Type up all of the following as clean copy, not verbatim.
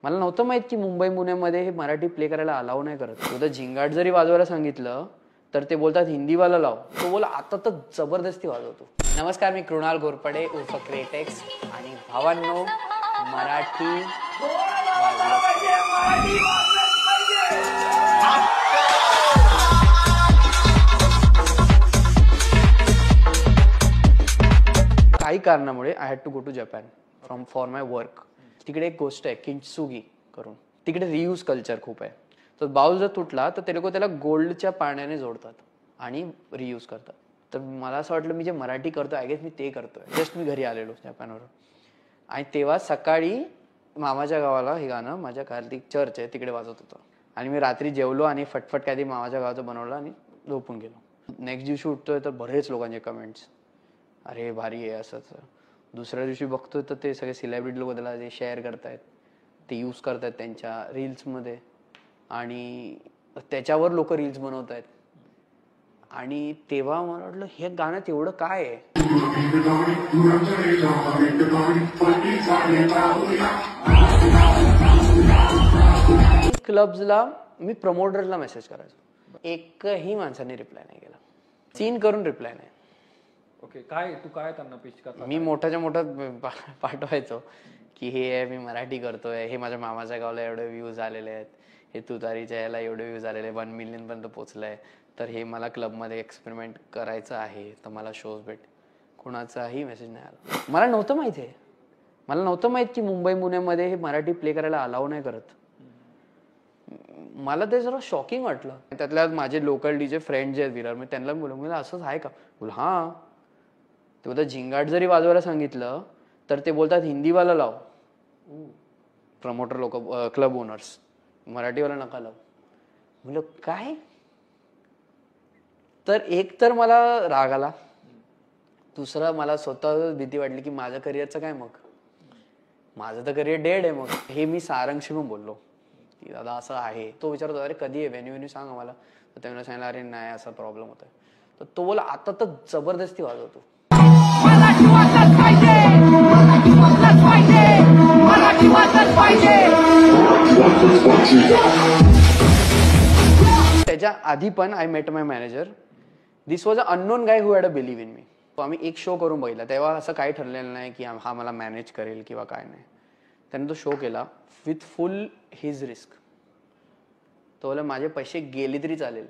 मला नव्हतं माहित की मुंबई पुण्यामध्ये हे मराठी प्ले करायला अलाउ नाही करत. उद्या झिंगाट जरी वाजवायला सांगितलं तर ते बोलतात हिंदीवाला लाव. तो बोला आता तर जबरदस्ती वाजवतो. नमस्कार, मी कृणाल घोरपडे उर्फ क्रिएटेक्स आणि भावांनो मराठी काही कारणामुळे I had to go to Japan for my work. तिकडे एक गोष्ट आहे किंटसुगी करून, तिकडे रियूज कल्चर खूप आहे. तर बाउल जर तुटला तर ते लोक त्याला गोल्डच्या पाण्याने जोडतात आणि रियूज करतात. तर मला असं वाटलं मी जे मराठी करतोय आय गेस मी ते करतोय. जस्ट मी घरी आलेलो जपानवरून आणि तेव्हा सकाळी मामाच्या गावाला हे गाणं माझ्या कार्तिक चर्च आहे तिकडे वाजत होतं आणि मी रात्री जेवलो आणि फटफट काहीतरी मामाच्या गावाचं बनवलं आणि झोपून गेलो. नेक्स्ट दिवशी उठतोय तर बरेच लोकांचे कमेंट्स, अरे भारी आहे असंच. दुसऱ्या दिवशी बघतोय तर ते सगळे सेलिब्रिटी लोक त्याला जे शेअर करतायत ते यूज करतायत त्यांच्या रील्समध्ये आणि त्याच्यावर लोक रील्स बनवत आहेत. आणि तेव्हा मला वाटलं हे गाण्यात एवढं काय आहे. क्लब्सला मी प्रमोटरला मेसेज करायचो, एकही माणसाने रिप्लाय नाही केला. सीन करून रिप्लाय नाही. ओके, काय तू काय त्यांना पिच करता? मी मोठ्याच्या मोठं पाठवायचो की हे आहे, मी मराठी करतोय, हे माझ्या मामाच्या गावाला एवढे व्ह्यूज आलेले आहेत, हे तुतारीच्या याला एवढे व्ह्यूज आलेले, 1 मिलियन पर्यंत पोहोचलंय, तर हे मला क्लबमध्ये एक्सपेरिमेंट करायचं आहे, तर मला शोज भेट. कुणाचाही मेसेज नाही आला. मला नव्हतं माहित आहे, मला नव्हतं माहित की मुंबई पुण्यामध्ये हे मराठी प्ले करायला अलाउ नाही करत. मला ते जरा शॉकिंग वाटलं. त्यातल्या माझे लोकल डीजे फ्रेंड जे आहेत विरार, मी त्यांना बोलू मला असंच आहे का. बोल हां. ते बोलतात झिंगाट जरी वाजवायला सांगितलं तर ते बोलतात हिंदीवाला लाव. प्रमोटर लोक, क्लब ओनर्स, मराठीवाला नका लाव. म्हणलं काय. तर एक तर मला राग आला, दुसरा मला स्वतः भीती वाटली की माझ्या करिअरचं काय. मग माझं तर करिअर डेड आहे. मग हे मी सारंगशी पण बोललो की दादा असं आहे. तो विचारतो अरे कधी आहे, व्हेन्यू सांग आम्हाला. तर त्याने सांगितलं अरे नाही असा प्रॉब्लेम होतोय. तर तो बोला आता तर जबरदस्ती वाजवतो. त्याच्या आधी पण I met my manager. This was a unknown guy who had a believe in me. आम्ही एक शो करून बघितला. तेव्हा असं काही ठरलेलं नाही की हा मला मॅनेज करेल किंवा काय नाही. त्याने तो शो केला विथ फुल हिज रिस्क. तो बोला माझे पैसे गेले तरी चालेल,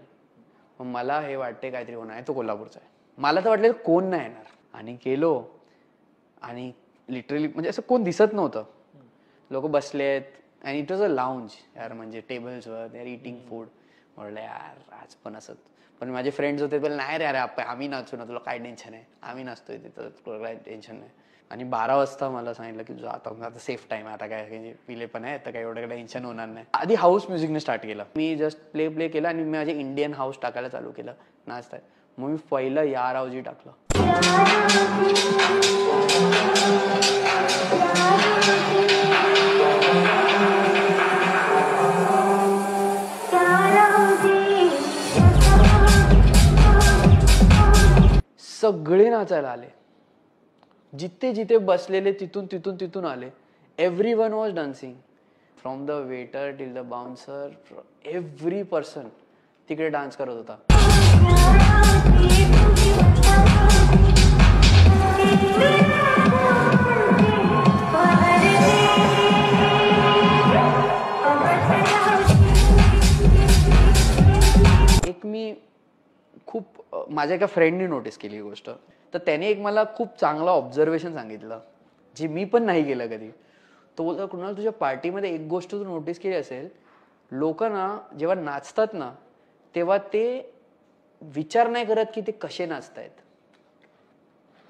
मग मला हे वाटते काहीतरी होणार आहे. तो कोल्हापूरचा आहे. मला तर वाटलं कोण नाही येणार. आणि गेलो आणि लिटरली म्हणजे असं कोण दिसत नव्हतं. लोक बसलेत आणि इट वॉज अ लाऊंज यार, म्हणजे टेबल्सवर दे आर इटिंग फूड. म्हटलं यार आज पण असत. पण माझे फ्रेंड्स होते बोल नाही रे अरे आम्ही नाचू ना, तुला काय टेन्शन आहे, आम्ही नाचतोय तिथं, तुला काय टेन्शन नाही. आणि 12 वाजता मला सांगितलं की आता सेफ टाइम आहे, आता काय पिले पण आहे तर काय एवढं टेन्शन होणार नाही. आधी हाऊस म्युझिकने स्टार्ट केलं. मी जस्ट प्ले केलं आणि मी माझे इंडियन हाऊस टाकायला चालू केलं नाचताय. मग मी पहिलं या रावजी टाकलं. सगळे नाचायला आले, जिथे जिथे बसलेले तिथून आले. Everyone was dancing, from the waiter till the bouncer, every person तिकडे डान्स करत होता. एक मी खूप माझ्या एका फ्रेंडनी नोटीस केली ही गोष्ट. तर त्याने एक मला खूप चांगलं ऑब्झर्वेशन सांगितलं जे मी पण नाही केलं कधी. तो बोलतो कुणाल तुझ्या पार्टीमध्ये एक गोष्ट तू नोटीस केली असेल, लोक ना जेव्हा नाचतात ना तेव्हा ते विचार नाही करत की ते कसे नाचतायत.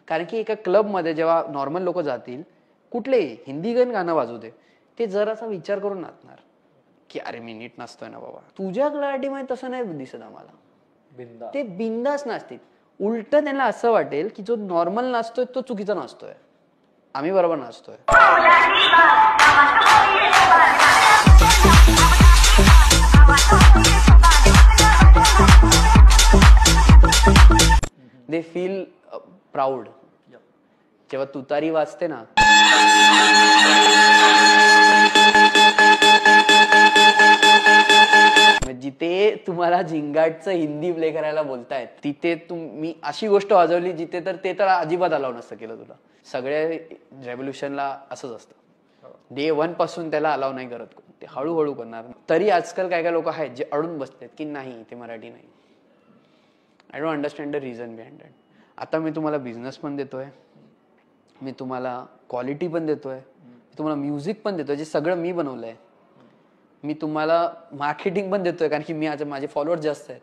कारण की एका क्लबमध्ये जेव्हा नॉर्मल लोक जातील, कुठलेही हिंदी गाणं वाजू दे, ते जरासा विचार करून नाचणार की अरे मी नीट नाचतोय ना बाबा. तुझ्या क्लॅरिटीमध्ये तसं नाही दिसत आम्हाला. ते बिंदास नाचतील. उलट त्यांना असं वाटेल की जो नॉर्मल नाचतोय तो चुकीचा नाचतोय, आम्ही बरोबर नाचतोय. They feel proud. जेव्हा तुतारी वाजते ना तुम्हाला झिंगाटचं हिंदी प्ले करायला बोलतायत, तिथे मी अशी गोष्ट वाजवली जिथे तर ते तर अजिबात अलाव नसतं केलं तुला. सगळ्या रेव्होल्युशनला असंच असतं. डे 1 पासून त्याला अलाव नाही करत, ते हळूहळू करणार. तरी आजकाल काय काय लोक आहेत जे अडून बसतात की नाही ते मराठी नाही. I don't understand the reason behind that. आता मी तुम्हाला बिझनेस पण देतोय, मी तुम्हाला क्वालिटी पण देतोय, मी तुम्हाला म्युझिक पण देतोय जे सगळं मी बनवलंय, मी तुम्हाला मार्केटिंग पण देतोय कारण की माझे फॉलोअर्स जास्त आहेत.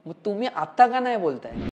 मग तुम्ही आता का नाही बोलताय?